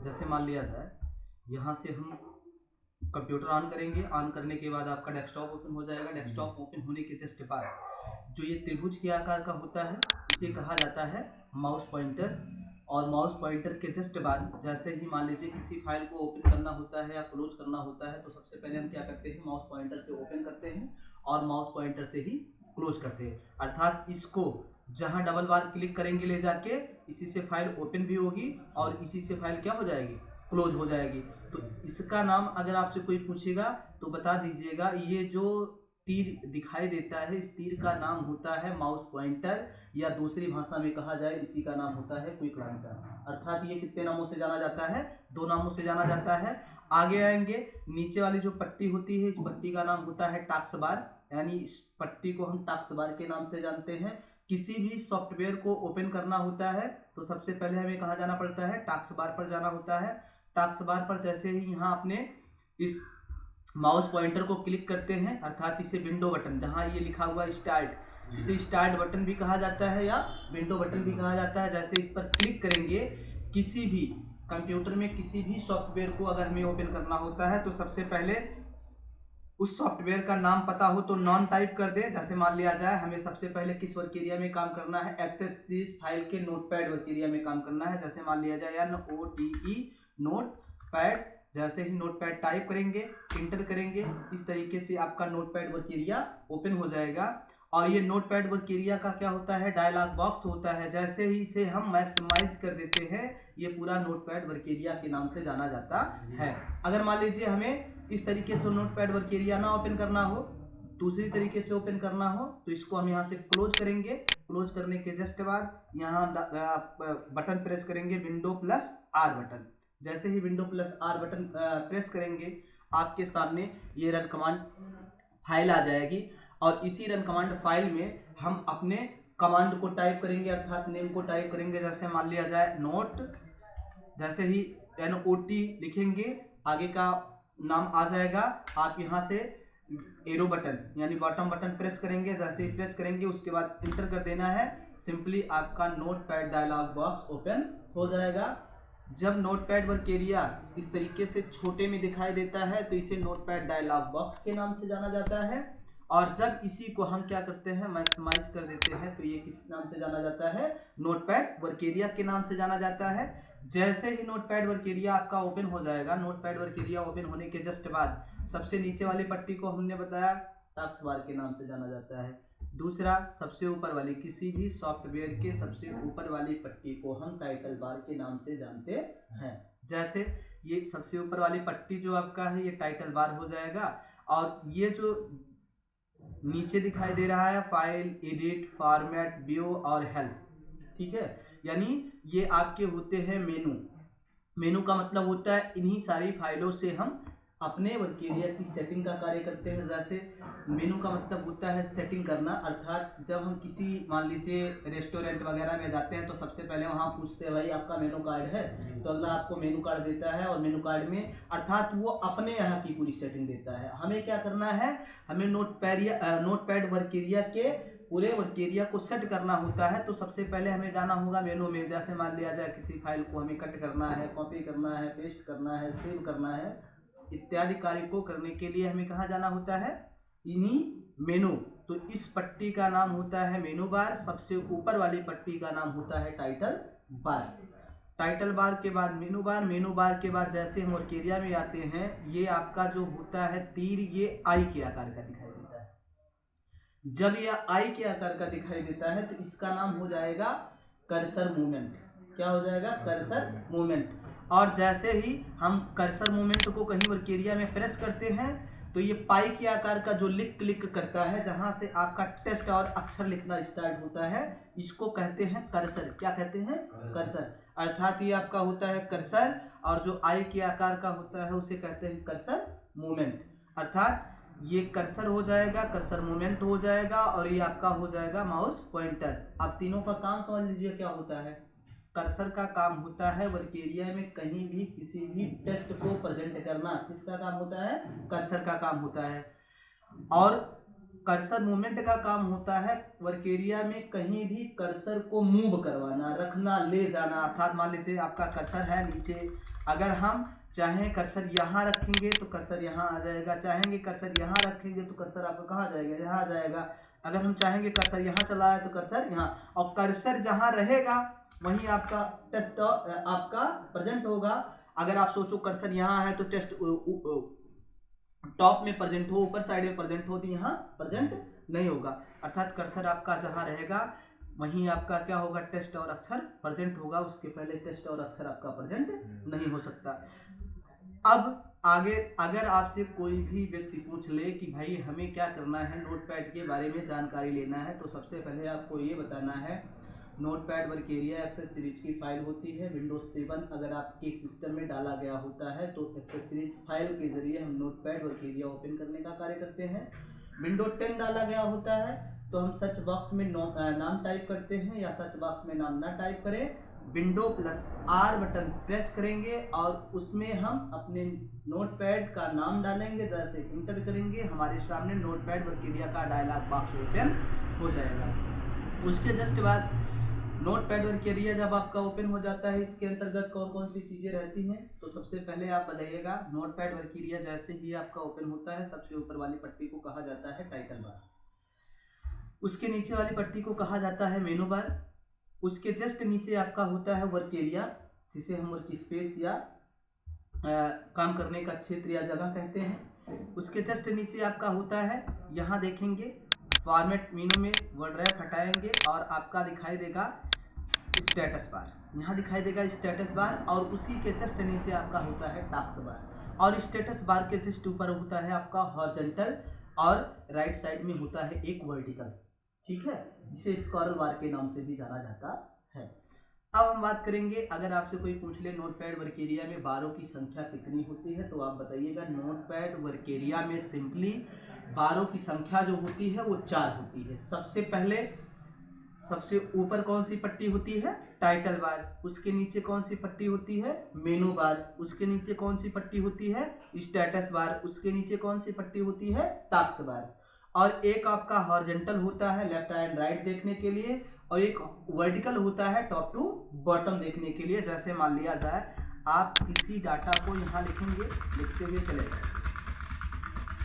जैसे मान लिया जाए यहाँ से हम कंप्यूटर ऑन करेंगे, ऑन करने के बाद आपका डेस्कटॉप ओपन हो जाएगा। डेस्कटॉप ओपन होने के जस्ट बाद जो ये त्रिभुज के आकार का होता है इसे कहा जाता है माउस पॉइंटर। और माउस पॉइंटर के जस्ट बाद जैसे ही मान लीजिए किसी फाइल को ओपन करना होता है या क्लोज करना होता है तो सबसे पहले हम क्या करते हैं, माउस पॉइंटर से ओपन करते हैं और माउस पॉइंटर से ही क्लोज करते हैं। अर्थात इसको जहां डबल बार क्लिक करेंगे ले जाके इसी से फाइल ओपन भी होगी और इसी से फाइल क्या हो जाएगी, क्लोज हो जाएगी। तो इसका नाम अगर आपसे कोई पूछेगा तो बता दीजिएगा, ये जो तीर दिखाई देता है इस तीर का नाम होता है माउस पॉइंटर, या दूसरी भाषा में कहा जाए इसी का नाम होता है क्विक लॉन्चर। अर्थात ये कितने नामों से जाना जाता है, 2 नामों से जाना जाता है। आगे आएंगे, नीचे वाली जो पट्टी होती है इस पट्टी का नाम होता है टास्क बार, यानी इस पट्टी को हम टास्क बार के नाम से जानते हैं। किसी भी सॉफ्टवेयर को ओपन करना होता है तो सबसे पहले हमें कहाँ जाना पड़ता है, टास्क बार पर जाना होता है। टास्क बार पर जैसे ही यहाँ अपने इस माउस पॉइंटर को क्लिक करते हैं, अर्थात इसे विंडो बटन, जहाँ ये लिखा हुआ स्टार्ट, इसे स्टार्ट बटन भी कहा जाता है या विंडो बटन भी कहा जाता है। जैसे इस पर क्लिक करेंगे, किसी भी कंप्यूटर में किसी भी सॉफ्टवेयर को अगर हमें ओपन करना होता है तो सबसे पहले उस सॉफ्टवेयर का नाम पता हो तो नॉन टाइप कर दे। जैसे मान लिया जाए हमें सबसे पहले किस वर्क एरिया में काम करना है, एक्सेस फाइल के नोटपैड वर्क एरिया में काम करना है। जैसे मान लिया जाए NOTE नोटपैड, जैसे ही नोटपैड टाइप करेंगे, इंटर करेंगे, इस तरीके से आपका नोटपैड वर्क एरिया ओपन हो जाएगा। और ये नोटपैड वर्क एरिया का क्या होता है, डायलॉग बॉक्स होता है। जैसे ही इसे हम मैक्सिमाइज कर देते हैं ये पूरा नोटपैड वर्क एरिया के नाम से जाना जाता है। अगर मान लीजिए हमें इस तरीके से नोटपैड वर्क एरिया ना ओपन करना हो, दूसरी तरीके से ओपन करना हो, तो इसको हम यहाँ से क्लोज करेंगे। क्लोज करने के जस्ट बाद यहाँ बटन प्रेस करेंगे, विंडो प्लस आर बटन। जैसे ही window plus R button press करेंगे आपके सामने ये रन कमांड फाइल आ जाएगी और इसी रन कमांड फाइल में हम अपने कमांड को टाइप करेंगे, अर्थात नेम को टाइप करेंगे। जैसे मान लिया जाए नोट, जैसे ही NOT लिखेंगे आगे का नाम आ जाएगा। आप यहाँ से एरो बटन यानी बॉटम बटन प्रेस करेंगे, जैसे ही प्रेस करेंगे उसके बाद इंटर कर देना है। सिंपली आपका नोटपैड डायलॉग बॉक्स ओपन हो जाएगा। जब नोटपैड वर्क एरिया इस तरीके से छोटे में दिखाई देता है तो इसे नोटपैड डायलॉग बॉक्स के नाम से जाना जाता है। और जब इसी को हम क्या करते हैं, मैक्सिमाइज कर देते हैं, तो ये किस नाम से जाना जाता है, नोटपैड वर्क एरिया के नाम से जाना जाता है। जैसे ही नोटपैड वर्क एरिया आपका ओपन हो जाएगा, नोटपैड वर्क एरिया ओपन होने के जस्ट बाद सबसे नीचे वाली पट्टी को हमने बताया टास्क बार के नाम से जाना जाता है। दूसरा, सबसे ऊपर वाली, किसी भी सॉफ्टवेयर के सबसे ऊपर वाली पट्टी को हम टाइटल बार के नाम से जानते हैं। जैसे ये सबसे ऊपर वाली पट्टी जो आपका है ये टाइटल बार हो जाएगा। और ये जो नीचे दिखाई दे रहा है फाइल, एडिट, फॉर्मेट, व्यू और हेल्प, ठीक है, यानी ये आपके होते हैं मेनू। मेनू का मतलब होता है इन्हीं सारी फाइलों से हम अपने वर्क एरिया की सेटिंग का कार्य करते हैं। जैसे मेनू का मतलब होता है सेटिंग करना, अर्थात जब हम किसी मान लीजिए रेस्टोरेंट वगैरह में जाते हैं तो सबसे पहले वहाँ पूछते हैं भाई आपका मेनू कार्ड है, तो अगला आपको मेनू कार्ड देता है और मेनू कार्ड में अर्थात वो अपने यहाँ की पूरी सेटिंग देता है। हमें क्या करना है, हमें नोटपैड वर्क एरिया के पूरे वर्क एरिया को सेट करना होता है। तो सबसे पहले हमें जाना होगा मेनू में। जैसे मान लिया जाए किसी फाइल को हमें कट करना है, कॉपी करना है, पेस्ट करना है, सेव करना है, इत्यादि कार्य को करने के लिए हमें कहाँ जाना होता है, इन्हीं मेनू। तो इस पट्टी का नाम होता है मेनू बार, सबसे ऊपर वाली पट्टी का नाम होता है टाइटल बार। टाइटल बार के बाद मेनू बार, मेनू बार के बाद जैसे हम वर्क एरिया में आते हैं, ये आपका जो होता है तीर, ये आई के आकार का दिखाई देता है। जब यह आई के आकार का दिखाई देता है तो इसका नाम हो जाएगा कर्सर मूवमेंट। क्या हो जाएगा, कर्सर मूवमेंट। और जैसे ही हम कर्सर मूवमेंट को कहीं वर्क एरिया में प्रेस करते हैं तो ये पाई के आकार का जो क्लिक करता है, जहां से आपका टेक्स्ट और अक्षर लिखना स्टार्ट होता है, इसको कहते हैं कर्सर। क्या कहते हैं, कर्सर। अर्थात ये आपका होता है कर्सर, और जो आई के आकार का होता है उसे कहते हैं कर्सर मूवमेंट। अर्थात ये कर्सर हो जाएगा, कर्सर मूवमेंट हो जाएगा, और ये आपका हो जाएगा माउस पॉइंटर। अब तीनों का काम समझ लीजिए क्या होता है। कर्सर का काम होता है वर्क एरिया में कहीं भी किसी भी टेक्स्ट को प्रेजेंट करना। किसका काम होता है, कर्सर का काम होता है। और कर्सर मूवमेंट का काम होता है वर्क एरिया में कहीं भी कर्सर को मूव करवाना, रखना, ले जाना। अर्थात मान लीजिए आपका कर्सर है नीचे अगर हम चाहें कर्सर यहाँ रखेंगे तो कर्सर यहाँ आ जाएगा, चाहेंगे कर्सर यहाँ रखेंगे तो कर्सर आपका कहाँ जाएगा, यहाँ आ जाएगा। अगर हम चाहेंगे कर्सर यहाँ चला है तो कर्सर यहाँ, और कर्सर जहाँ रहेगा वहीं आपका टेस्ट आपका प्रेजेंट होगा। अगर आप सोचो कर्सर यहाँ है तो टेस्ट टॉप में प्रेजेंट हो, ऊपर साइड में प्रेजेंट हो, तो यहाँ प्रेजेंट नहीं होगा। अर्थात कर्सर आपका जहाँ रहेगा वहीं आपका क्या होगा, टेस्ट और अक्षर प्रेजेंट होगा, उसके पहले टेस्ट और अक्षर आपका प्रेजेंट नहीं हो सकता। अब आगे अगर आपसे कोई भी व्यक्ति पूछ ले कि भाई हमें क्या करना है, नोटपैड के बारे में जानकारी लेना है, तो सबसे पहले आपको ये बताना है notepad work area accessories की फाइल होती है। विंडोज 7 अगर आपके सिस्टम में डाला गया होता है तो एक्सेस सीरीज फाइल के जरिए हम नोटपैड वर्क एरिया ओपन करने का कार्य करते हैं। विंडोज 10 डाला गया होता है तो हम सर्च बॉक्स में नाम टाइप करते हैं, या सर्च बॉक्स में नाम ना टाइप करें, window plus R button press करेंगे और उसमें हम अपने नोटपैड का नाम डालेंगे, जैसे इंटर करेंगे हमारे सामने नोटपैड वर्क एरिया का डायलॉग बॉक्स ओपन हो जाएगा। उसके जस्ट बाद नोटपैड वर्क एरिया जब आपका ओपन हो जाता है, इसके अंतर्गत कौन कौन सी चीज़ें रहती हैं, तो सबसे पहले आप बताइएगा। नोटपैड वर्क एरिया जैसे ही आपका ओपन होता है, सबसे ऊपर वाली पट्टी को कहा जाता है टाइटल बार, उसके नीचे वाली पट्टी को कहा जाता है मेनू बार, उसके जस्ट नीचे आपका होता है वर्क एरिया, जिसे हम वर्क स्पेस या काम करने का क्षेत्र या जगह कहते हैं। उसके जस्ट नीचे आपका होता है, यहाँ देखेंगे फॉर्मेट मेनू में वर्ड रैप हटाएंगे और आपका दिखाई देगा स्टेटस बार, यहाँ दिखाई देगा स्टेटस बार, और उसी के जस्ट नीचे आपका होता है टास्क बार, और स्टेटस बार के जस्ट ऊपर होता है आपका हॉरिजॉन्टल, और राइट साइड में होता है एक वर्टिकल, ठीक है, जिसे स्क्रॉल बार के नाम से भी जाना जाता है। अब हम बात करेंगे, अगर आपसे कोई पूछ ले नोटपैड वर्क एरिया में बारों की संख्या कितनी होती है, तो आप बताइएगा नोटपैड वर्क एरिया में सिंपली बारों की संख्या जो होती है वो 4 होती है। सबसे पहले सबसे ऊपर कौन सी पट्टी होती है, टाइटल बार, उसके नीचे कौन सी पट्टी होती है, मेनू बार, उसके नीचे कौन सी पट्टी होती है, स्टेटस बार, उसके नीचे कौन सी पट्टी होती है, टास्क बार, और एक आपका हॉरिजॉन्टल होता है लेफ्ट एंड राइट देखने के लिए, और एक वर्टिकल होता है टॉप टू बॉटम देखने के लिए। जैसे मान लिया जाए आप इसी डाटा को यहाँ लिखेंगे, लिखते हुए चलेगा,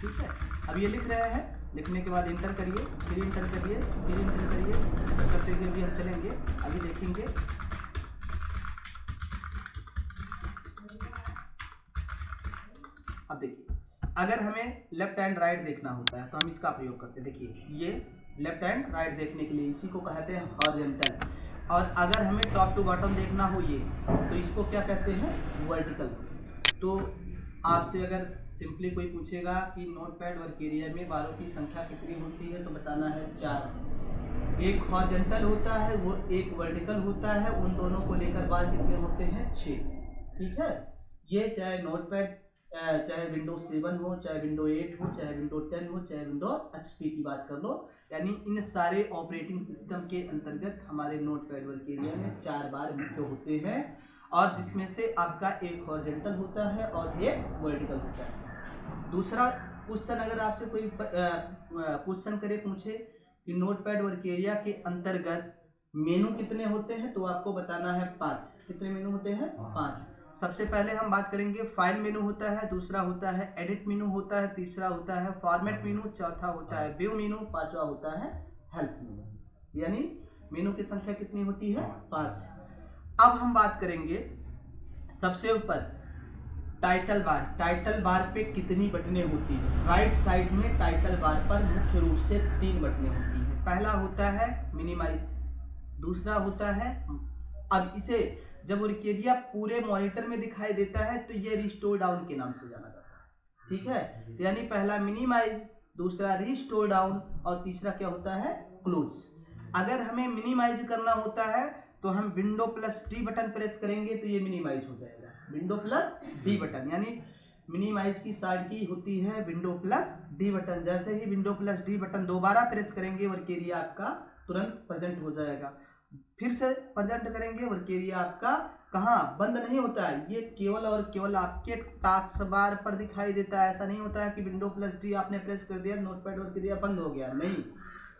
ठीक है। अब ये लिख रहे हैं, लिखने के बाद इंटर करिए, फिर इंटर करिए, फिर इंटर करिए, इंटर करते हुए भी हम चलेंगे, अभी देखेंगे। अब देखिए, अगर हमें लेफ्ट एंड राइट देखना होता है तो हम इसका प्रयोग करते हैं। देखिए ये लेफ्ट एंड राइट देखने के लिए इसी को कहते हैं हॉरिजॉन्टल, और अगर हमें टॉप टू बॉटम देखना हो ये, तो इसको क्या कहते हैं, वर्टिकल। तो आपसे अगर सिंपली कोई पूछेगा कि नोटपैड वर्क एरिया में बारों की संख्या कितनी होती है, तो बताना है 4। एक हॉरिजॉन्टल होता है, वो एक वर्टिकल होता है, उन दोनों को लेकर बार कितने होते हैं, 6, ठीक है। ये चाहे नोटपैड चाहे विंडोज 7 हो, चाहे विंडो 8 हो, चाहे विंडो 10 हो, चाहे विंडो HP की बात कर लो, यानी इन सारे ऑपरेटिंग सिस्टम के अंतर्गत हमारे नोटपैड वर्क एरिया में 4 बार मुख्य होते हैं, और जिसमें से आपका एक हॉरिजॉन्टल होता है और एक वर्टिकल होता है। दूसरा क्वेश्चन, अगर आपसे कोई क्वेश्चन करे, पूछे कि नोटपैड वर्क एरिया के अंतर्गत मेनू कितने होते हैं, तो आपको बताना है 5। कितने मेनू होते हैं, 5। सबसे पहले हम बात करेंगे फाइल मेनू होता है, दूसरा होता है एडिट मेनू होता है, तीसरा होता है फॉर्मेट मेनू, चौथा होता है व्यू मेनू, पांचवा होता है हेल्प मेनू। यानी मेनू की संख्या कितनी होती है, 5। अब हम बात करेंगे सबसे ऊपर टाइटल बार। टाइटल बार पे कितनी बटनें होती हैं, राइट साइड में टाइटल बार पर मुख्य रूप से 3 बटनें होती हैं। पहला होता है मिनिमाइज, दूसरा होता है, अब इसे जब वर्क एरिया पूरे मॉनिटर में दिखाई देता है तो ये रिस्टोर डाउन के नाम से जाना जाता है, ठीक है। तो यानी पहला मिनिमाइज, दूसरा रिस्टोर डाउन, और तीसरा क्या होता है, क्लोज। अगर हमें मिनिमाइज करना होता है तो हम window plus D button press करेंगे तो ये मिनिमाइज हो जाएगा, विंडो प्लस डी बटन, यानी मिनिमाइज की शॉर्ट की होती है विंडो प्लस डी बटन। जैसे ही विंडो प्लस डी बटन दोबारा प्रेस करेंगे, वर्क एरिया आपका तुरंत प्रेजेंट हो जाएगा। फिर से प्रेजेंट करेंगे, वर्क एरिया आपका कहाँ बंद नहीं होता है, ये केवल और केवल आपके टास्क बार पर दिखाई देता है। ऐसा नहीं होता है कि विंडो प्लस डी आपने प्रेस कर दिया, नोटपैड वर्क एरिया बंद हो गया, नहीं,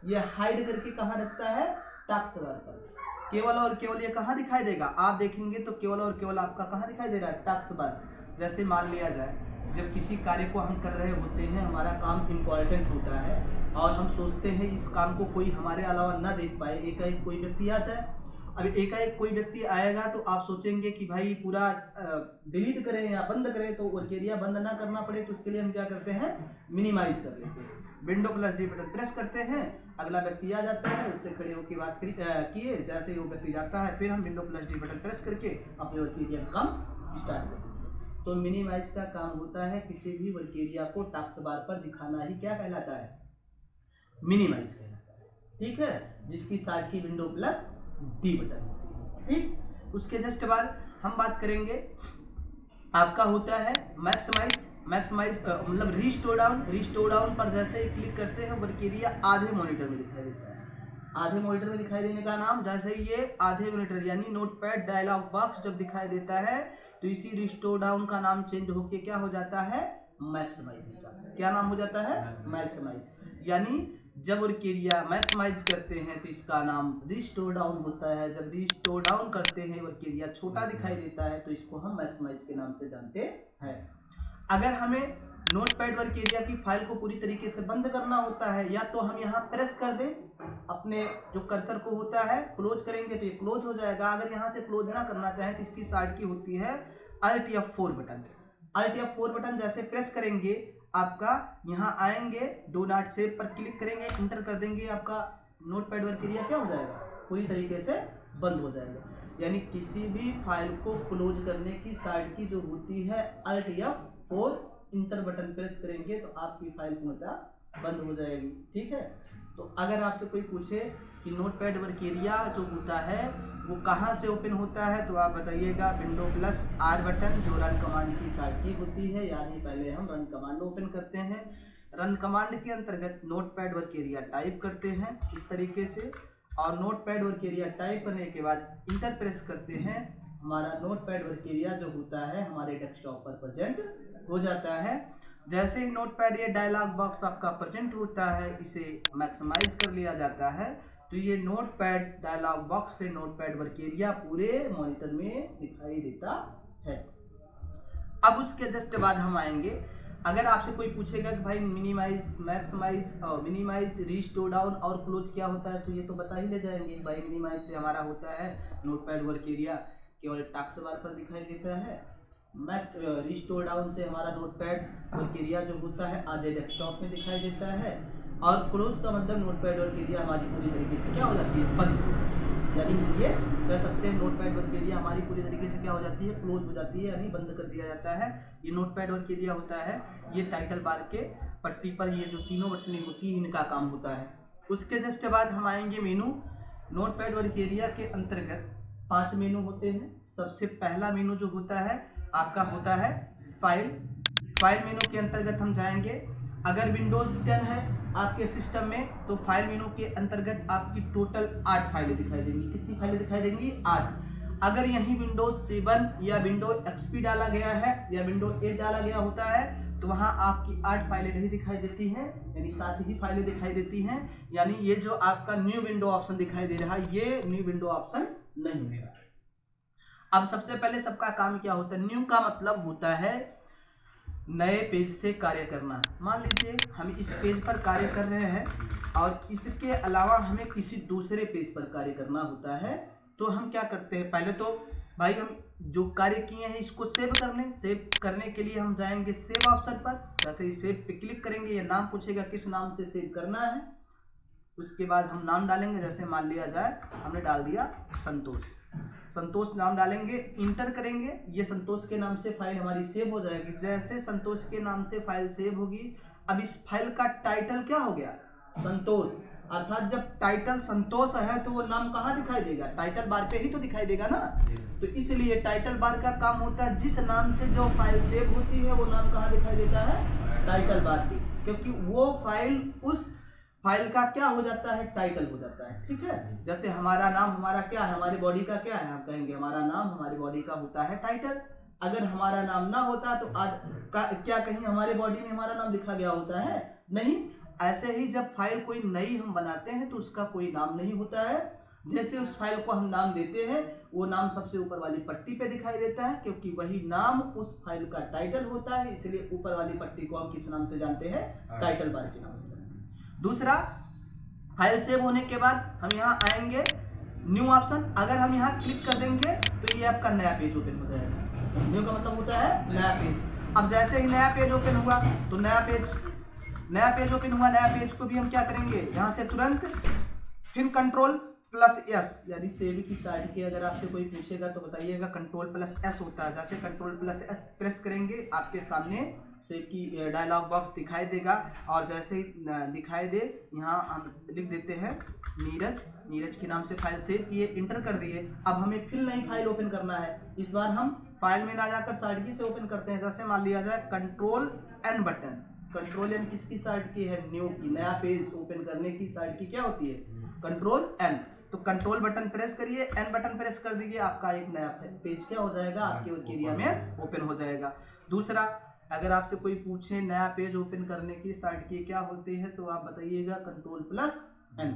ये हाइड करके कहाँ रखता है, टास्क बार पर। केवल और केवल ये कहाँ दिखाई देगा, आप देखेंगे तो केवल और केवल आपका कहाँ दिखाई दे रहा है, टास्क बार। जैसे मान लिया जाए जब किसी कार्य को हम कर रहे होते हैं, हमारा काम इम्पोर्टेंट होता है और हम सोचते हैं इस काम को कोई हमारे अलावा ना देख पाए, एकाएक कोई व्यक्ति आ जाए। अब एकाएक कोई व्यक्ति आएगा तो आप सोचेंगे कि भाई पूरा डिलीट करें या बंद करें, तो वर्क एरिया बंद ना करना पड़े तो उसके लिए हम क्या करते हैं, मिनिमाइज कर लेते हैं। Window plus D button press करते हैं, अगला व्यक्ति आ जाता है, उससे खड़े होकर बात किए, जैसे ही वो व्यक्ति जाता है फिर हम window plus D button press करके अपने वर्क एरिया का काम स्टार्ट करते हैं। तो मिनिमाइज का काम होता है किसी भी वर्क एरिया को टास्क बार पर दिखाना ही क्या कहलाता है, मिनिमाइज कहलाता है। ठीक है, जिसकी साइड की विंडो प्लस डी बटन होती है। ठीक, उसके जस्ट बाद हम बात करेंगे आपका होता है मैक्सिमाइज। मैक्सिमाइज मतलब रिस्टोर डाउन पर जैसे ही क्लिक करते हैं वर्क एरिया आधे मॉनिटर में दिखाई देता है। आधे मॉनिटर में दिखाई देने का नाम, जैसे ये आधे मॉनिटर यानी नोटपैड डायलॉग बॉक्स जब दिखाई देता है तो इसी रिस्टोर डाउन का नाम चेंज होके क्या हो जाता है, मैक्सिमाइज। क्या नाम हो जाता है, मैक्सिमाइज। यानी जब वर्क एरिया मैक्सिमाइज करते हैं तो इसका नाम रिस्टोर डाउन होता है। जब रिस्टोर डाउन करते हैं वर्क एरिया छोटा दिखाई देता है तो इसको हम मैक्सिमाइज के नाम से जानते हैं। अगर हमें नोटपैड वर्क एरिया की फाइल को पूरी तरीके से बंद करना होता है, या तो हम यहाँ प्रेस कर दें, अपने जो कर्सर को होता है क्लोज करेंगे तो ये क्लोज हो जाएगा। अगर यहाँ से क्लोज ना करना चाहें तो इसकी साइड की होती है Alt F4 button. Alt F4 button जैसे प्रेस करेंगे आपका यहाँ आएंगे, डू नॉट सेव पर क्लिक करेंगे, इंटर कर देंगे, आपका नोटपैड वर्क एरिया क्या हो जाएगा, पूरी तरीके से बंद हो जाएगा। यानी किसी भी फाइल को क्लोज करने की साइड की जो होती है Alt F4 inter button press करेंगे तो आपकी फाइल पूर्णतः बंद हो जाएगी। ठीक है, तो अगर आपसे कोई पूछे कि नोटपैड वर्क एरिया जो होता है वो कहाँ से ओपन होता है तो आप बताइएगा विंडो प्लस आर बटन जो रन कमांड की साइड की होती है। यानी पहले हम रन कमांड ओपन करते हैं, रन कमांड के अंतर्गत नोटपैड वर्क एरिया टाइप करते हैं इस तरीके से, और नोटपैड वर्क एरिया टाइप करने के बाद इंटर प्रेस करते हैं। हमारा नोटपैड वर्क एरिया जो होता है हमारे डेस्कटॉप पर प्रेजेंट हो जाता है। जैसे ही नोटपैड ये डायलॉग बॉक्स आपका प्रेजेंट होता है, इसे मैक्सिमाइज कर लिया जाता है तो ये नोटपैड डायलॉग बॉक्स से नोटपैड वर्क एरिया पूरे मॉनिटर में दिखाई देता है। अब उसके जस्ट बाद हम आएंगे, अगर आपसे कोई पूछेगा कि भाई मिनिमाइज, मैक्सिमाइज और मिनिमाइज, रिस्टोर डाउन और क्लोज क्या होता है तो ये तो बता ही ले जाएंगे। भाई मिनिमाइज से हमारा होता है नोटपैड वर्क एरिया केवल टास्क बार पर दिखाई देता है। मैक्स रिस्टोर डाउन से हमारा नोटपैड वर्क एरिया जो होता है आधे डेस्कटॉप में दिखाई देता है, और क्लोज का मतलब नोटपैड वर्क एरिया हमारी पूरी तरीके से क्या हो जाती है, बंद। यानी ये कह सकते हैं नोटपैड वर्क एरिया हमारी पूरी तरीके से क्या हो जाती है, क्लोज हो जाती है, यानी बंद कर दिया जाता है। ये नोटपैड वर्क एरिया होता है, ये टाइटल बार के पट्टी पर ये जो तीनों बटनें होती हैं इनका काम होता है। उसके जस्ट बाद हम आएंगे मेनू। नोटपैड वर्क एरिया के अंतर्गत 5 मेनू होते हैं। सबसे पहला मेनू जो होता है आपका होता है फाइल। फाइल मेनू के अंतर्गत हम जाएंगे, अगर विंडोज 10 है आपके सिस्टम में तो फाइल मेनू के अंतर्गत आपकी टोटल 8 फाइलें दिखाई देंगी। कितनी फाइलें दिखाई देंगी, 8। अगर यहीं विंडोज 7 या विंडोज XP डाला गया है या विंडोज 8 डाला गया होता है तो वहां आपकी 8 फाइलें नहीं दिखाई देती हैं, यानी 7 ही फाइलें दिखाई देती हैं। यानी ये जो आपका न्यू विंडो ऑप्शन दिखाई दे रहा है ये न्यू विंडो ऑप्शन नहीं है। अब सबसे पहले सबका काम क्या होता है, न्यू का मतलब होता है नए पेज से कार्य करना। मान लीजिए हम इस पेज पर कार्य कर रहे हैं और इसके अलावा हमें किसी दूसरे पेज पर कार्य करना होता है तो हम क्या करते हैं, पहले तो भाई हम जो कार्य किए हैं इसको सेव कर लें। सेव करने के लिए हम जाएंगे सेव ऑप्शन पर, जैसे ही सेव पे क्लिक करेंगे ये नाम पूछेगा किस नाम से सेव करना है। उसके बाद हम नाम डालेंगे, जैसे मान लिया जाए हमने डाल दिया संतोष, संतोष नाम डालेंगे, इंटर करेंगे, ये संतोष के नाम से फाइल हमारी सेव हो जाएगी। जैसे संतोष के नाम से फाइल सेव होगी, अब इस फाइल का टाइटल क्या हो गया, संतोष। अर्थात जब टाइटल संतोष है तो वो नाम कहाँ दिखाई देगा, टाइटल बार पे ही तो दिखाई देगा ना। तो इसलिए टाइटल बार का काम होता है जिस नाम से जो फाइल सेव होती है वो नाम कहाँ दिखाई देता है, टाइटल बार पे, क्योंकि वो फाइल उस फाइल का क्या हो जाता है, टाइटल हो जाता है। ठीक है, जैसे हमारा नाम हमारा क्या है, हमारी बॉडी का क्या है, हम कहेंगे हमारा नाम हमारी बॉडी का होता है टाइटल। अगर हमारा नाम ना होता तो आज क्या कहीं हमारे बॉडी में हमारा नाम लिखा गया होता है, नहीं। ऐसे ही जब फाइल कोई नई हम बनाते हैं तो उसका कोई नाम नहीं होता है, जैसे उस फाइल को हम नाम देते हैं वो नाम सबसे ऊपर वाली पट्टी पे दिखाई देता है, क्योंकि वही नाम उस फाइल का टाइटल होता है, इसलिए ऊपर वाली पट्टी को हम किस नाम से जानते हैं, टाइटल बार के नाम से जानते हैं। दूसरा, फाइल सेव होने के बाद हम यहाँ आएंगे न्यू ऑप्शन, अगर हम यहाँ क्लिक कर देंगे तो ये आपका नया पेज ओपन हो जाएगा। न्यू का मतलब होता है नया पेज। अब जैसे ही नया पेज ओपन हुआ तो नया पेज ओपन हुआ, नया पेज को भी हम क्या करेंगे, यहाँ से तुरंत फिर Ctrl+S, यानी सेव की साइड की अगर आपसे कोई पूछेगा तो बताइएगा Ctrl+S होता है। जैसे Ctrl+S प्रेस करेंगे आपके सामने सेव की डायलॉग बॉक्स दिखाई देगा, और जैसे ही दिखाई दे यहाँ हम लिख देते हैं नीरज के नाम से फाइल सेव किए, इंटर कर दिए। अब हमें फिर नई फाइल ओपन करना है, इस बार हम फाइल में ना जाकर साइड की से ओपन करते हैं। जैसे मान लिया जाए Ctrl+N बटन, Ctrl+N किसकी साइड की है, न्यू की, नया पेज ओपन करने की साइड की क्या होती है, Ctrl+N। तो कंट्रोल बटन प्रेस करिए, N बटन प्रेस कर दीजिए, आपका एक नया पेज क्या हो जाएगा, आपके वर्क एरिया में ओपन हो जाएगा। दूसरा, अगर आपसे कोई पूछे नया पेज ओपन करने की साइड की क्या होती है तो आप बताइएगा Ctrl+N।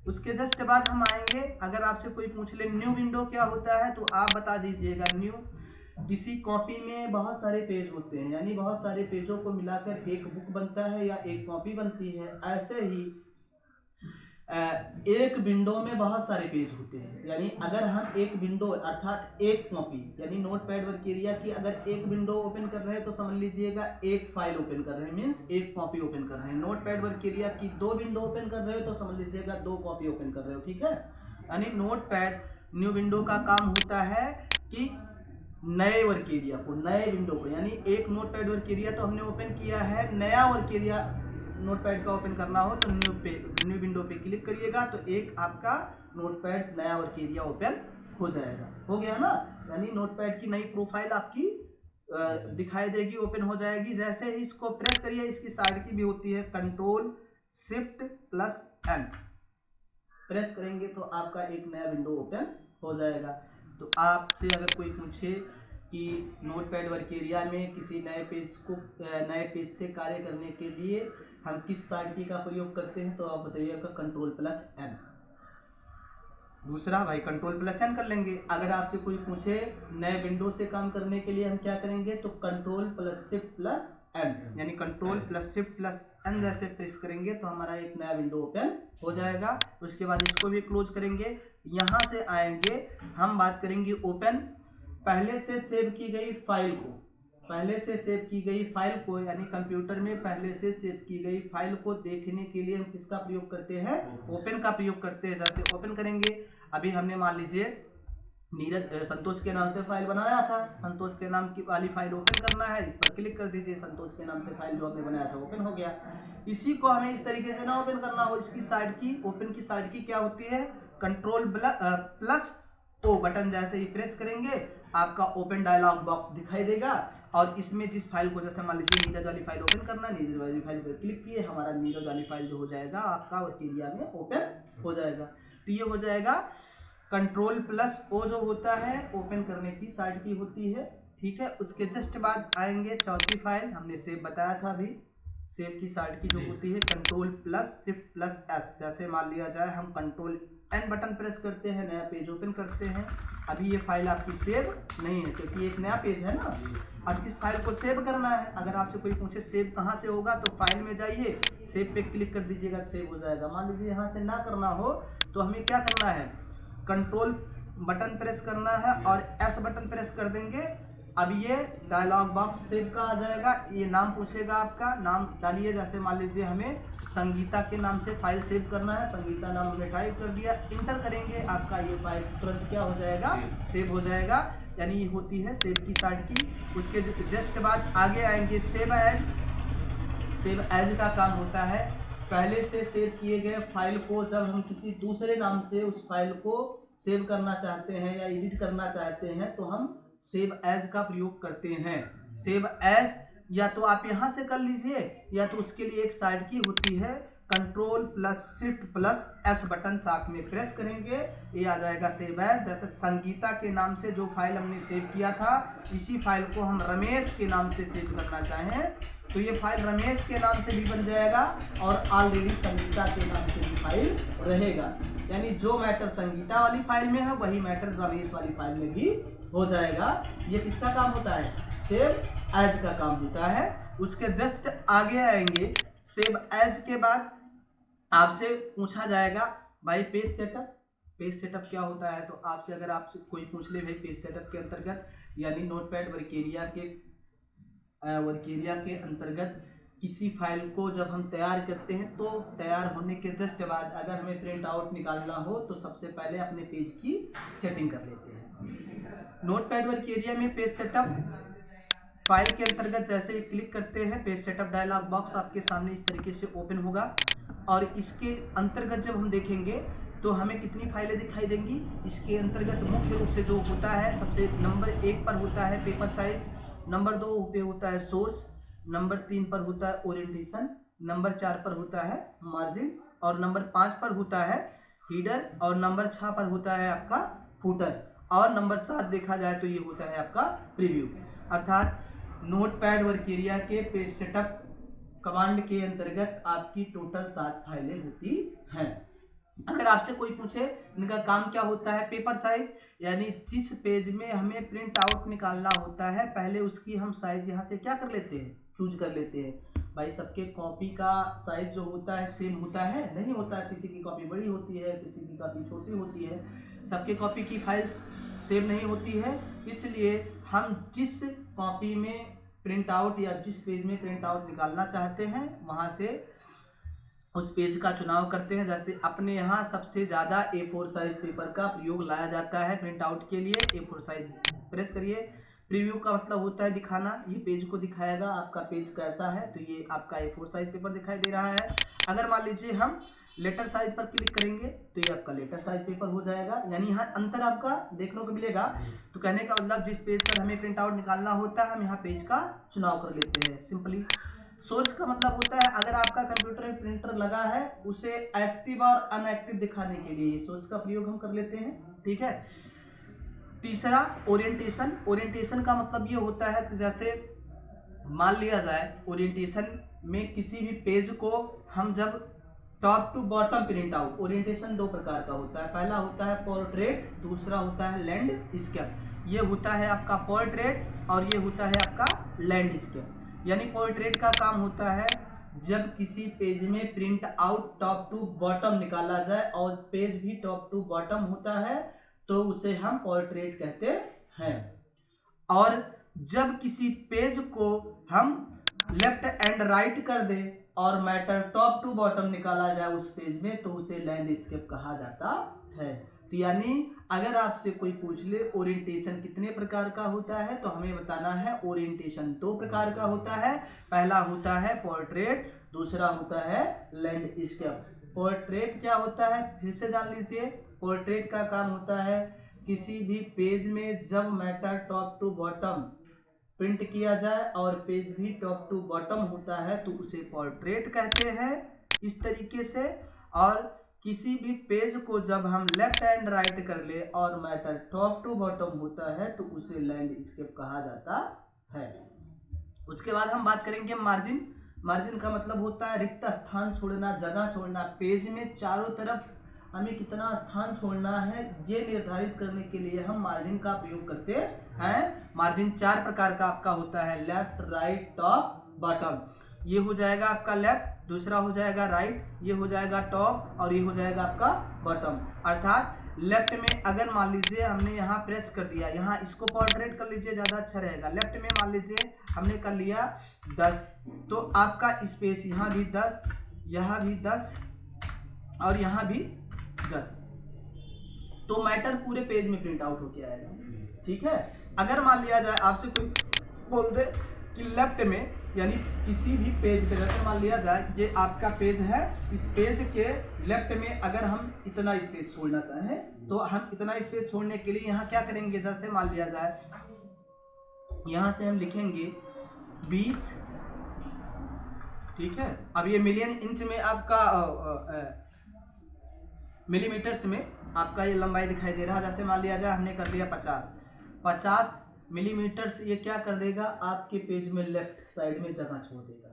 उसके जस्ट बाद हम आएंगे, अगर आपसे कोई पूछ ले न्यू विंडो क्या होता है तो आप बता दीजिएगा न्यू, किसी कॉपी में बहुत सारे पेज होते हैं, यानी बहुत सारे पेजों को मिलाकर एक बुक बनता है या एक कॉपी बनती है। ऐसे ही एक विंडो में बहुत सारे पेज होते हैं, यानी अगर हम एक विंडो अर्थात एक कॉपी यानी नोटपैड वर्क एरिया की अगर एक विंडो ओपन कर रहे हैं तो समझ लीजिएगा एक फाइल ओपन कर रहे हैं, मीन्स एक कॉपी ओपन कर रहे हैं। नोटपैड वर्क एरिया की दो विंडो ओपन कर रहे हो तो समझ लीजिएगा दो कॉपी ओपन कर रहे हो, ठीक है। यानी नोटपैड न्यू विंडो का काम होता है कि नए वर्क एरिया को, नए विंडो को, यानी एक नोटपैड वर्क एरिया तो हमने ओपन किया है, नया वर्क एरिया नोटपैड का ओपन करना हो तो न्यू विंडो पे क्लिक करिएगा तो एक आपका नोटपैड नया वर्क एरिया ओपन हो जाएगा। हो गया ना, यानी नोटपैड की नई प्रोफाइल आपकी दिखाई देगी, ओपन हो जाएगी। जैसे ही इसको प्रेस करिए, इसकी साइड की भी होती है Ctrl+Shift+N, प्रेस करेंगे तो आपका एक नया विंडो ओपन हो जाएगा। तो आपसे अगर कोई पूछे कि नोटपैड वर्क एरिया में किसी नए पेज से कार्य करने के लिए हम किस साइड की का प्रयोग करते हैं तो आप बताइएगा Ctrl+N। दूसरा भाई Ctrl+N कर लेंगे। अगर आपसे कोई पूछे नए विंडो से काम करने के लिए हम क्या करेंगे तो Ctrl+Shift+N, यानी Ctrl+Shift+N जैसे प्रेस करेंगे तो हमारा एक नया विंडो ओपन हो जाएगा। उसके बाद इसको भी क्लोज करेंगे। यहाँ से आएंगे, हम बात करेंगे ओपन, पहले से सेव की गई फाइल को, यानी कंप्यूटर में पहले से सेव की गई फाइल को देखने के लिए हम किसका प्रयोग करते हैं, ओपन का प्रयोग करते हैं। जैसे ओपन करेंगे, अभी हमने मान लीजिए संतोष के नाम से फाइल बनाया था, संतोष के नाम की वाली फाइल ओपन करना है, इस पर क्लिक कर दीजिए, संतोष के नाम से फाइल जो हमने बनाया था ओपन हो गया। इसी को हमें इस तरीके से ना ओपन करना हो, इसकी साइड की, ओपन की साइड की क्या होती है, Ctrl+O बटन जैसे ही प्रेस करेंगे आपका ओपन डायलॉग बॉक्स दिखाई देगा, और इसमें जिस फाइल को, जैसे मान लीजिए नीरज वाली फाइल ओपन करना है, नीरज वाली फाइल पर क्लिक किए, हमारा नीरज वाली फाइल जो हो जाएगा आपका वर्क एरिया में ओपन हो जाएगा। तो ये हो जाएगा Ctrl+O जो होता है ओपन करने की साइड की होती है, ठीक है। उसके जस्ट बाद आएंगे चौथी फाइल, हमने सेव बताया था अभी, सेव की साइड की जो होती है Ctrl+Shift+S। जैसे मान लिया जाए हम Ctrl+N बटन प्रेस करते हैं, नया पेज ओपन करते हैं। अभी ये फाइल आपकी सेव नहीं है क्योंकि एक नया पेज है ना। अब इस फाइल को सेव करना है, अगर आपसे कोई पूछे सेव कहाँ से होगा तो फाइल में जाइए, सेव पे क्लिक कर दीजिएगा, सेव हो जाएगा। मान लीजिए यहाँ से ना करना हो तो हमें क्या करना है, कंट्रोल बटन प्रेस करना है और S बटन प्रेस कर देंगे। अब ये डायलॉग बॉक्स सेव का आ जाएगा, ये नाम पूछेगा, आपका नाम डालिए। जैसे मान लीजिए हमें संगीता के नाम से फाइल सेव करना है, संगीता नाम हमने टाइप कर दिया, इंटर करेंगे, आपका ये फाइल तुरंत क्या हो जाएगा, सेव हो जाएगा। यानी ये होती है सेव की साइड की। उसके जस्ट बाद आगे आएंगे सेव एज। सेव एज का काम होता है पहले से सेव किए गए फाइल को जब हम किसी दूसरे नाम से उस फाइल को सेव करना चाहते हैं या एडिट करना चाहते हैं तो हम सेव एज का प्रयोग करते हैं। सेव एज या तो आप यहाँ से कर लीजिए या तो उसके लिए एक साइड की होती है control plus shift plus S button साथ में प्रेस करेंगे, ये आ जाएगा सेव एज। जैसे संगीता के नाम से जो फाइल हमने सेव किया था, इसी फाइल को हम रमेश के नाम से सेव करना चाहें तो ये फाइल रमेश के नाम से भी बन जाएगा और ऑलरेडी संगीता के नाम से भी फाइल रहेगा। यानी जो मैटर संगीता वाली फाइल में है वही मैटर रमेश वाली फाइल में भी हो जाएगा। ये किसका काम होता है? सेव एज का काम होता है। उसके जस्ट आगे आएंगे, सेव एज के बाद आपसे पूछा जाएगा भाई पेज सेटअप। पेज सेटअप क्या होता है? तो आपसे अगर आपसे कोई पूछ ले भाई पेज सेटअप के अंतर्गत, यानी नोटपैड वर्केरिया के अंतर्गत किसी फाइल को जब हम तैयार करते हैं तो तैयार होने के जस्ट बाद अगर हमें प्रिंट आउट निकालना हो तो सबसे पहले अपने पेज की सेटिंग कर लेते हैं। नोटपैड वर्केरिया में पेज सेटअप फाइल के अंतर्गत जैसे ही क्लिक करते हैं, पेज सेटअप डायलॉग बॉक्स आपके सामने इस तरीके से ओपन होगा और इसके अंतर्गत जब हम देखेंगे तो हमें कितनी फाइलें दिखाई देंगी। इसके अंतर्गत मुख्य रूप से जो होता है, सबसे नंबर 1 पर होता है पेपर साइज, नंबर 2 पे होता है सोर्स, नंबर 3 पर होता है ओरिएंटेशन, नंबर 4 पर होता है मार्जिन और नंबर 5 पर होता है हीडर और नंबर 6 पर होता है आपका फुटर और नंबर 7 देखा जाए तो ये होता है आपका प्रीव्यू। अर्थात नोटपैड वर्केरिया के पेज सेटअप कमांड के अंतर्गत आपकी टोटल 7 फाइलें होती हैं। अगर आपसे कोई पूछे इनका काम क्या होता है, पेपर साइज यानी जिस पेज में हमें प्रिंट आउट निकालना होता है पहले उसकी हम साइज यहाँ से क्या कर लेते हैं, चूज कर लेते हैं। भाई सबके कॉपी का साइज जो होता है सेम होता है? नहीं होता है। किसी की कॉपी बड़ी होती है, किसी की कॉपी छोटी होती है, सबके कॉपी की फाइल्स सेम नहीं होती है। इसलिए हम जिस कॉपी में प्रिंट आउट या जिस पेज में प्रिंट आउट निकालना चाहते हैं वहाँ से उस पेज का चुनाव करते हैं। जैसे अपने यहाँ सबसे ज़्यादा A4 साइज पेपर का प्रयोग लाया जाता है प्रिंट आउट के लिए। A4 साइज प्रेस करिए। प्रीव्यू का मतलब होता है दिखाना, ये पेज को दिखाएगा आपका पेज कैसा है, तो ये आपका A4 साइज पेपर दिखाई दे रहा है। अगर मान लीजिए हम लेटर साइज पर क्लिक करेंगे तो ये आपका लेटर साइज पेपर हो जाएगा। यानी यहाँ अंतर आपका देखने को मिलेगा। तो कहने का मतलब जिस पेज पर हमें प्रिंट आउट निकालना होता है हम यहाँ पेज का चुनाव कर लेते हैं सिंपली। सोर्स का मतलब होता है अगर आपका कंप्यूटर में प्रिंटर लगा है उसे एक्टिव और अनएक्टिव दिखाने के लिए सोर्स का प्रयोग हम कर लेते हैं। ठीक है। तीसरा ओरिएंटेशन। ओरिएंटेशन का मतलब ये होता है कि जैसे मान लिया जाए ओरिएंटेशन में किसी भी पेज को हम जब top to bottom print out, orientation 2 प्रकार का होता है। पहला होता है पोर्ट्रेट, दूसरा होता है लैंडस्केप। ये होता है आपका पोर्ट्रेट और ये होता है आपका लैंडस्केप। यानी पोर्ट्रेट का काम होता है जब किसी पेज में print out top to bottom निकाला जाए और पेज भी टॉप टू बॉटम होता है तो उसे हम पोर्ट्रेट कहते हैं। और जब किसी पेज को हम लेफ्ट एंड राइट कर दे और मैटर टॉप टू बॉटम निकाला जाए उस पेज में तो उसे लैंडस्केप कहा जाता है। तो यानी अगर आपसे कोई पूछ ले ओरिएंटेशन कितने प्रकार का होता है तो हमें बताना है ओरिएंटेशन 2 प्रकार का होता है। पहला होता है पोर्ट्रेट, दूसरा होता है लैंडस्केप। पोर्ट्रेट क्या होता है फिर से जान लीजिए। पोर्ट्रेट का काम होता है किसी भी पेज में जब matter top to bottom print किया जाए और पेज भी टॉप टू बॉटम होता है तो उसे पोर्ट्रेट कहते हैं इस तरीके से। और किसी भी पेज को जब हम लेफ्ट एंड राइट कर ले और मैटर टॉप टू बॉटम होता है तो उसे लैंडस्केप कहा जाता है। उसके बाद हम बात करेंगे मार्जिन। मार्जिन का मतलब होता है रिक्त स्थान छोड़ना, जगह छोड़ना। पेज में चारों तरफ हमें कितना स्थान छोड़ना है ये निर्धारित करने के लिए हम मार्जिन का प्रयोग करते हैं। मार्जिन 4 प्रकार का आपका होता है, लेफ्ट, राइट, टॉप, बॉटम। ये हो जाएगा आपका लेफ्ट, दूसरा हो जाएगा राइट, ये हो जाएगा टॉप और ये हो जाएगा आपका बॉटम। अर्थात लेफ्ट में अगर मान लीजिए हमने यहाँ प्रेस कर दिया, यहाँ इसको पोर्ट्रेट कर लीजिए ज़्यादा अच्छा रहेगा। लेफ्ट में मान लीजिए हमने कर लिया 10 तो आपका स्पेस यहाँ भी 10, यहाँ भी 10 और यहाँ भी 10 तो मैटर पूरे पेज में प्रिंट आउट होके आएगा। ठीक है। अगर मान लिया जाए आपसे कोई बोल दे कि लेफ्ट में यानी किसी भी पेज पे, जैसे मान लिया जाए ये आपका पेज है, इस पेज के लेफ्ट में अगर हम इतना स्पेस छोड़ना चाहें तो हम इतना स्पेस छोड़ने के लिए यहाँ क्या करेंगे, जैसे मान लिया जाए यहाँ से हम लिखेंगे 20 ठीक है। अब ये मिलियन इंच में आपका मिलीमीटर्स में आपका ये लंबाई दिखाई दे रहा है। जैसे मान लिया जाए हमने कर लिया 50 मिलीमीटर्स, ये क्या कर देगा आपके पेज में लेफ्ट साइड में जगह छोड़ देगा।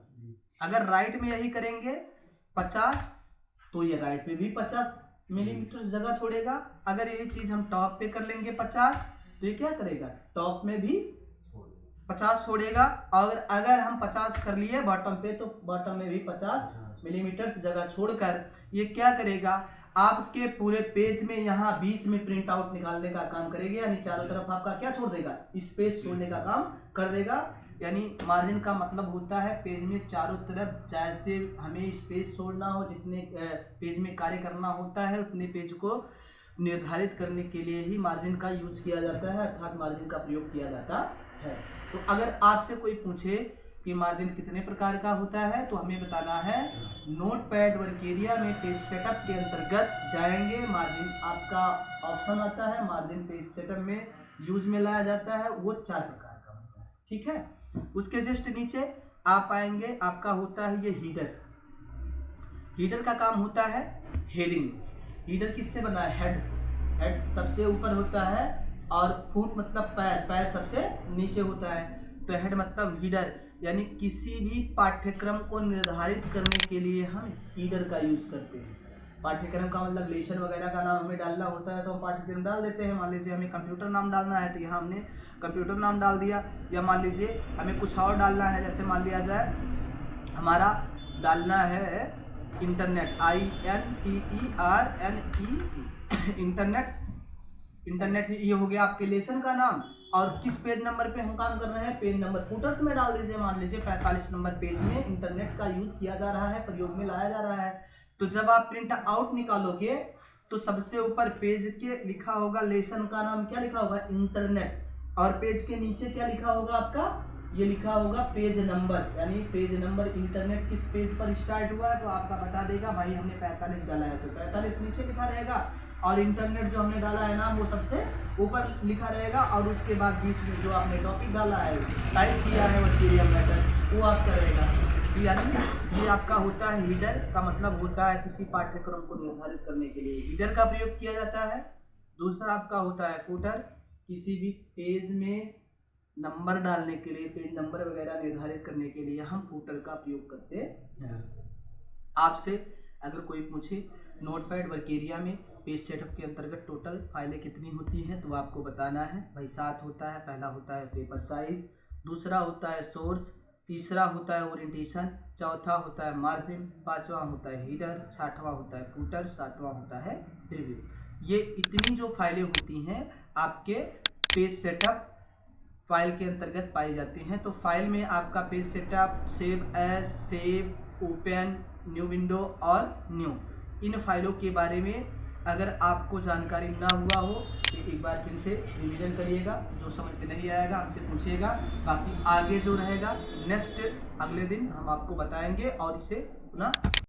अगर राइट में यही करेंगे 50 तो ये राइट पे भी 50 मिलीमीटर जगह छोड़ेगा। अगर यही चीज हम टॉप पे कर लेंगे 50 तो ये क्या करेगा, टॉप में भी 50 छोड़ेगा। और अगर हम 50 कर लिए बॉटम पे तो बॉटम में भी 50 मिलीमीटर जगह छोड़कर ये क्या करेगा, आपके पूरे पेज में यहाँ बीच में प्रिंट आउट निकालने का काम करेगा। यानी चारों तरफ आपका क्या छोड़ देगा, स्पेस छोड़ने का काम कर देगा। यानी मार्जिन का मतलब होता है पेज में चारों तरफ जैसे हमें स्पेस छोड़ना हो, जितने पेज में कार्य करना होता है उतने पेज को निर्धारित करने के लिए ही मार्जिन का यूज किया जाता है, अर्थात मार्जिन का प्रयोग किया जाता है। तो अगर आपसे कोई पूछे कि मार्जिन कितने प्रकार का होता है तो हमें बताना है नोटपैड वर्क एरिया में पेज सेटअप के अंतर्गत जाएंगे। मार्जिन आपका ऑप्शन आता है, मार्जिन पेज सेटअप में यूज में लाया जाता है, वो 4 प्रकार का होता है। ठीक है, उसके जस्ट नीचे आप आएंगे, आपका होता है ये हीडर। हीडर का काम होता है हेडिंग। हीडर किससे बना है, हेड से। हेड सबसे ऊपर होता है और फुट मतलब पैर, पैर सबसे नीचे होता है। तो हेड मतलब हीडर, यानी किसी भी पाठ्यक्रम को निर्धारित करने के लिए हम हीडर का यूज करते हैं। पाठ्यक्रम का मतलब लेसन वगैरह का नाम हमें डालना होता है तो हम पाठ्यक्रम डाल देते हैं। मान लीजिए हमें कंप्यूटर नाम डालना है तो यहाँ हमने कंप्यूटर नाम डाल दिया, या मान लीजिए हमें कुछ और डालना है, जैसे मान लिया जाए हमारा डालना है इंटरनेट, INTERNET, इंटरनेट ये हो गया आपके लेसन का नाम। और किस पेज नंबर पे हम काम कर रहे हैं, पेज नंबर फुटर्स में डाल दीजिए। मान लीजिए 45 नंबर पेज में इंटरनेट का यूज किया जा रहा है, प्रयोग में लाया जा रहा है। तो जब आप प्रिंट आउट निकालोगे तो सबसे ऊपर पेज के लिखा होगा लेसन का नाम, क्या लिखा होगा, इंटरनेट। और पेज के नीचे क्या लिखा होगा आपका, ये लिखा होगा पेज नंबर, यानी पेज नंबर इंटरनेट किस पेज पर स्टार्ट हुआ है तो आपका बता देगा भाई हमने 45 डाला है तो 45 नीचे लिखा रहेगा, और इंटरनेट जो हमने डाला है नाम वो सबसे ऊपर लिखा रहेगा। और उसके बाद बीच में जो आपने टॉपिक डाला है, टाइप किया है वर्क मैटर, वो आपका रहेगा। यानी ये आपका होता है हीडर का मतलब होता है किसी पाठ्यक्रम को निर्धारित करने के लिए हीडर का प्रयोग किया जाता है। दूसरा आपका होता है फुटर, किसी भी पेज में नंबर डालने के लिए, पेज नंबर वगैरह निर्धारित करने के लिए हम फुटर का प्रयोग करते हैं। आपसे अगर कोई पूछे नोटपैड वर्क एरिया में पेज सेटअप के अंतर्गत टोटल फाइलें कितनी होती हैं तो आपको बताना है भाई 7 होता है। पहला होता है पेपर साइज, दूसरा होता है सोर्स, तीसरा होता है ओरिएंटेशन, चौथा होता है मार्जिन, पांचवा होता है हीडर, छठवां होता है फुटर, सातवां होता है रिव्यू। ये इतनी जो फाइलें होती हैं आपके पेज सेटअप फाइल के अंतर्गत पाई जाती हैं। तो फाइल में आपका page setup, save as, save, open, new window और न्यू, इन फाइलों के बारे में अगर आपको जानकारी ना हुआ हो तो एक बार फिर से रिवीजन करिएगा। जो समझ में नहीं आएगा हमसे पूछिएगा, बाकी आगे जो रहेगा नेक्स्ट अगले दिन हम आपको बताएंगे और इसे पुनः